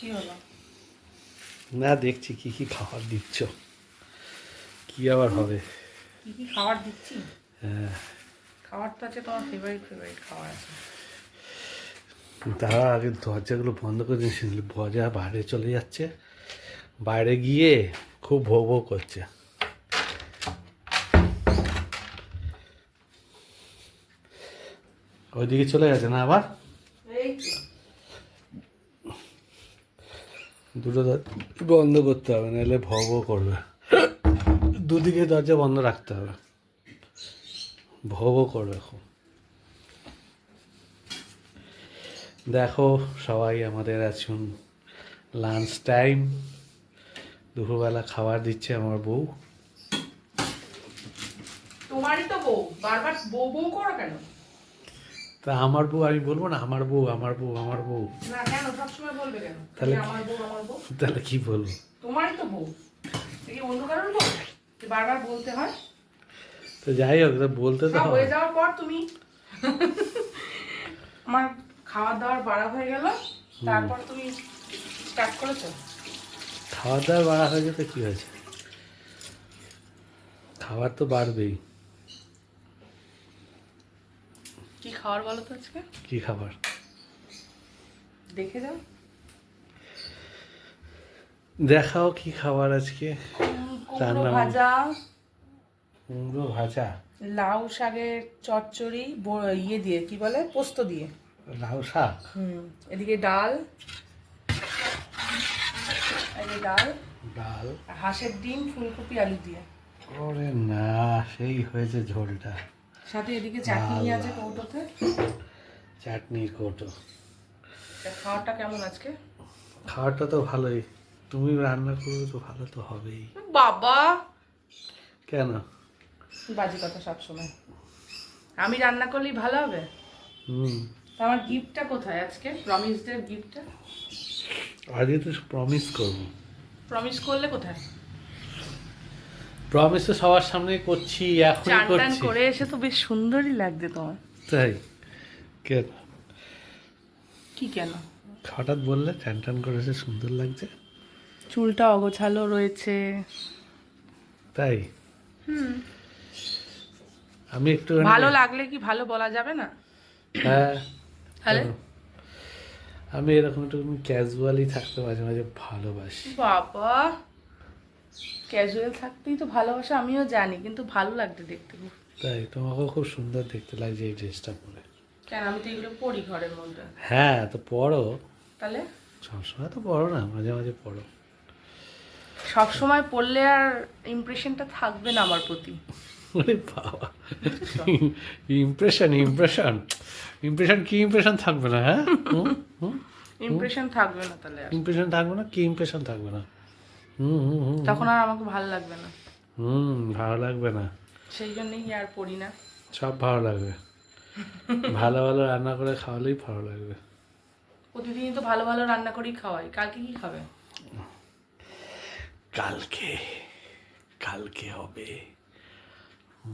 কি হলো? না, দেখছি কি কি খাবার দিচ্ছ, কি আবার হবে। কি কি খাবার দিচ্ছি? হ্যাঁ, খাবার তো আছে, তোমার ফেভারিট খাবার আছে। তার আগে দরজাগুলো বন্ধ করে দিয়েছিল, ভজা বাইরে চলে যাচ্ছে, বাইরে গিয়ে খুব ভৌ ভৌ করছে। ওইদিকে চলে গেছে না আবার? এই দুটো বন্ধ করতে হবে, নাহলে ভৌ ভৌ করবে। দুদিকে দরজা বন্ধ রাখতে হবে, ভৌ ভৌ করবে খুব। দেখো সবাই, আমাদের এখন লাঞ্চ টাইম, দুপুরবেলা খাবার দিচ্ছে আমার বউ। তোমারই তো বউ, বারবার বউ বউ করো কেন? তা আমার বউ আমি বলবো না? আমার বউ, আমার বউ, আমার বউ। না কেন সবসময় বলবে কেন? তাহলে আমার বউ আমার বউ। তাহলে কি বলবো? তোমারই তো বউ, এই অন্য কারোর বউ যে বারবার বলতে হয়? তো যাই হোক, তা বলতে তো সব হবে। হয়ে যাওয়ার পর তুমি আমার খাওয়ার দাওয়ার বাড়া হয়ে গেল, তারপর তুমি স্টার্ট করেছো। খাওয়া দাওয়া বাড়া হয়ে যেতে কি হয়েছে? খাবার তো বাড়বেই। কি খাবার বলো তো আজকে? কি খাবার? দেখে যাও। দেখাও কি খাবার আজকে। কুমড়ো ভাজা, কুমড়ো ভাজা, লাউ শাকের চচ্চড়ি, ইয়ে দিয়ে কি বলে, পোস্ত দিয়ে। লাউ শাক। এদিকে ডাল, এদিকে ডাল, ডাল। আর হাঁসের ডিম ফুলকপি আলু দিয়ে। ওরে না, সেই হয়েছে ঝোলটা। সাথে এদিকে চাটনি আছে কৌটোতে। চাটনির কৌটো। তা খাওয়াটা কেমন আজকে? খাবারটা তো ভালোই, তুমি রান্না করবে তো ভালো তো হবেই। বাবা, কেন? বাজে কথা সবসময়। আমি রান্না করলেই ভালো হবে? হুম। তা আমার গিফটটা কোথায় আজকে, প্রমিস ডে গিফটটা? আজকে তো প্রমিস করবো। প্রমিস করলে কোথায়? প্রমিস তো সবার সামনে করছি, এখনই চান টান করছি। করে এসে তো বেশ সুন্দরই লাগছে তোমার। তাই? কেন? কি কেন? হঠাৎ বললে টান টান করেছে, সুন্দর লাগছে। চুলটা অগোছালো রয়েছে। তাই? আমি একটু ভালো লাগলে কি ভালো বলা যাবে না? হ্যাঁ, তাহলে আমি এরকম একটু ক্যাজুয়ালি থাকতে মাঝে মাঝে ভালোবাসি। বাবা, ক্যাজুয়াল থাকতেই তো ভালোবাসা, আমিও জানি, কিন্তু ভালো লাগছে দেখতে খুব। তাই? তোমাকেও খুব সুন্দর দেখতে লাগছে এই ড্রেসটা পরে। কেন, আমি তো এগুলো পরি ঘরের মধ্যে। হ্যাঁ, তো পরো। তাহলে সবসময় তো পরো না, মাঝে মাঝে পরো। সব সময় পরলে আর ইমপ্রেশনটা থাকবে না আমার প্রতি। আরে বাবা, ইমপ্রেশন ইমপ্রেশন ইমপ্রেশন কি ইমপ্রেশন থাকবে না? হ্যাঁ, ইমপ্রেশন থাকবে না তাহলে আর। ইমপ্রেশন থাকবে না, কি ইমপ্রেশন থাকবে না? তখন আর আমাকে ভালো লাগবে না। ভালো লাগবে না। সেই জন্যই আর পড়ি না। সব ভালো লাগবে, ভালো ভালো রান্না করে খাওয়ালেই ভালো লাগবে। প্রতিদিনই তো ভালো ভালো রান্না করেই খাওয়াই। কালকে কি খাবে? কালকে কালকে হবে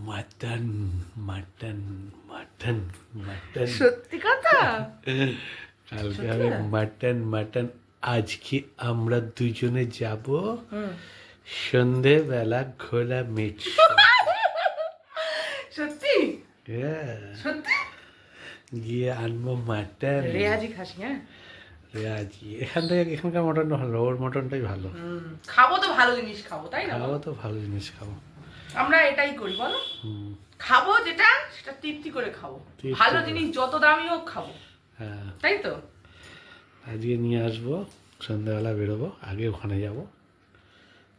মাটন, মাটন, মাটন, মাটন। সত্যি কথা? কালকে হবে মাটন, মাটন। আজকে আমরা দুজনে যাব সন্ধেবেলা খোলা মিট। সত্যি? সত্যি? গিয়ে আনবো মাটন। রেয়াজি খাসি, হ্যাঁ? রেয়াজি এখান থেকে, এখানকার মটনটা ভালো, ওর মটনটাই ভালো। খাবো তো ভালো জিনিস খাবো, তাই না? খাবো তো ভালো জিনিস খাবো। আমরা এটাই করি বলো। খাবো যেটা, সেটা তৃপ্তি করে খাবো। তৃপ্তি ভালো করে। জিনিস যত দামি হোক খাবো, হ্যাঁ, তাই তো? আজকে নিয়ে আসবো, সন্ধ্যাবেলা বেরোবো, আগে ওখানে যাব।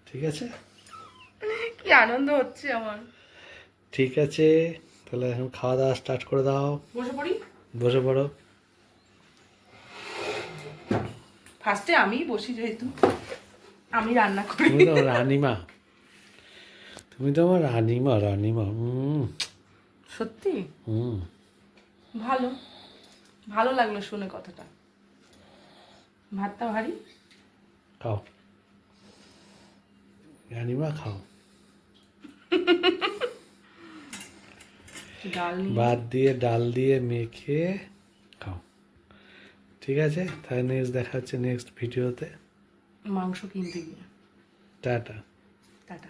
ঠিক আছে? কি আনন্দ হচ্ছে আমার। ঠিক আছে, তাহলে এখন খাওয়া দাওয়া স্টার্ট করে দাও। বসে পড়ি। বসে পড়ো। ফার্স্টে আমিই বসি, যেহেতু আমি রান্না করি। তুমি তো আমার রানিমা, তুমি তো আমার রানিমা, রানিমা। সত্যি? ভালো, ভালো লাগলো শুনে কথাটা। ভাতটা ভারী। খাও রানিমা, খাও। ডাল নিয়ে ভাত দিয়ে ডাল দিয়ে মেখে খাও। ঠিক আছে, তাহলে নেক্সট দেখা হচ্ছে নেক্সট ভিডিওতে। মাংস কিনতে গিয়ে। টাটা। টাটা।